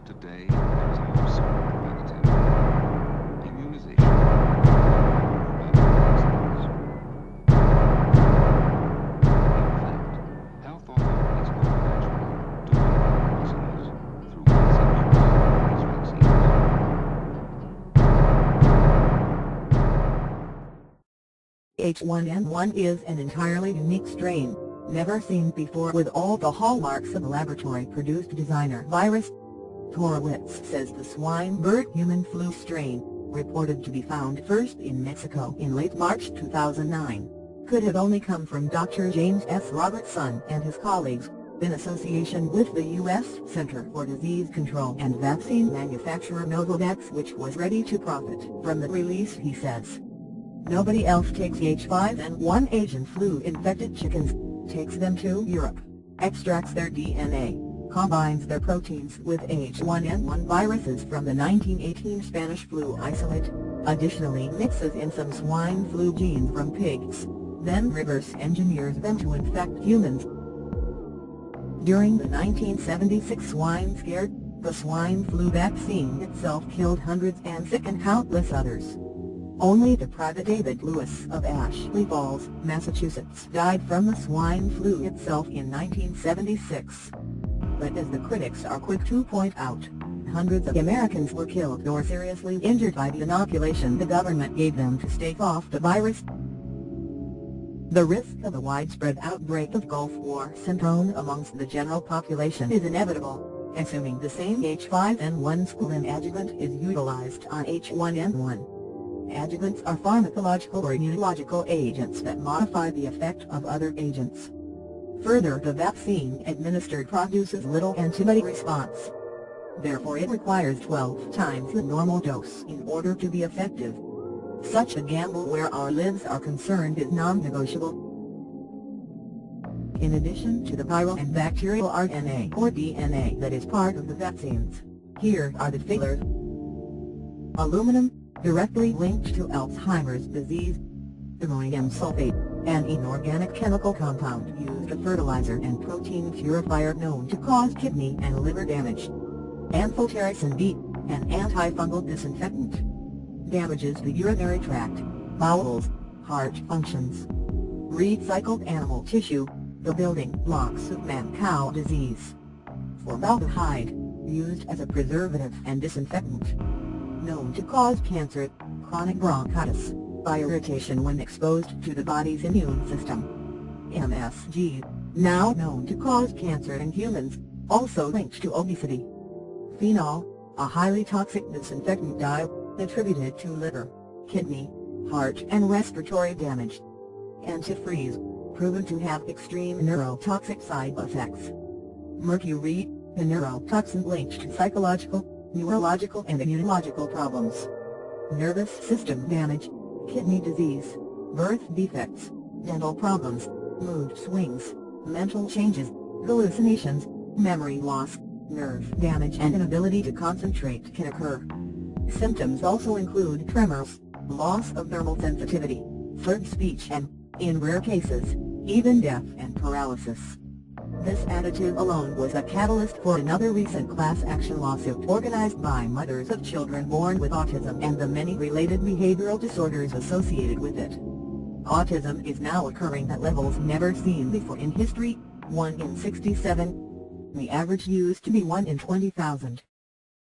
Today, there is a host of preventative immunization. In fact, health authorities will eventually do away with through consent use of these vaccines. H1N1 is an entirely unique strain, never seen before, with all the hallmarks of a laboratory-produced designer virus. Horowitz says the swine bird human flu strain, reported to be found first in Mexico in late March 2009, could have only come from Dr. James S. Robertson and his colleagues, in association with the U.S. Center for Disease Control and vaccine manufacturer Novavax, which was ready to profit from the release, he says. Nobody else takes H5N1 Asian flu-infected chickens, takes them to Europe, extracts their DNA, combines their proteins with H1N1 viruses from the 1918 Spanish flu isolate, additionally mixes in some swine flu genes from pigs, then reverse engineers them to infect humans. During the 1976 swine scare, the swine flu vaccine itself killed hundreds and sickened countless others. Only the Private David Lewis of Ashley Falls, Massachusetts, died from the swine flu itself in 1976. But as the critics are quick to point out, hundreds of Americans were killed or seriously injured by the inoculation the government gave them to stave off the virus. The risk of a widespread outbreak of Gulf War syndrome amongst the general population is inevitable, assuming the same H5N1 squalene adjuvant is utilized on H1N1. Adjuvants are pharmacological or immunological agents that modify the effect of other agents. Further, the vaccine administered produces little antibody response. Therefore it requires 12 times the normal dose in order to be effective. Such a gamble where our lives are concerned is non-negotiable. In addition to the viral and bacterial RNA or DNA that is part of the vaccines, here are the fillers. Aluminum, directly linked to Alzheimer's disease. Ammonium sulfate, an inorganic chemical compound used as a fertilizer and protein purifier known to cause kidney and liver damage. Amphotericin B, an antifungal disinfectant. Damages the urinary tract, bowels, heart functions. Recycled animal tissue, the building blocks of man-cow disease. Formaldehyde, used as a preservative and disinfectant. Known to cause cancer, chronic bronchitis, by irritation when exposed to the body's immune system. MSG, now known to cause cancer in humans, also linked to obesity. Phenol, a highly toxic disinfectant dye, attributed to liver, kidney, heart and respiratory damage. Antifreeze, proven to have extreme neurotoxic side effects. Mercury, a neurotoxin linked to psychological, neurological and immunological problems. Nervous system damage, kidney disease, birth defects, dental problems, mood swings, mental changes, hallucinations, memory loss, nerve damage and inability to concentrate can occur. Symptoms also include tremors, loss of thermal sensitivity, slurred speech and, in rare cases, even death and paralysis. This additive alone was a catalyst for another recent class action lawsuit organized by mothers of children born with autism and the many related behavioral disorders associated with it. Autism is now occurring at levels never seen before in history, 1 in 67. The average used to be 1 in 20,000.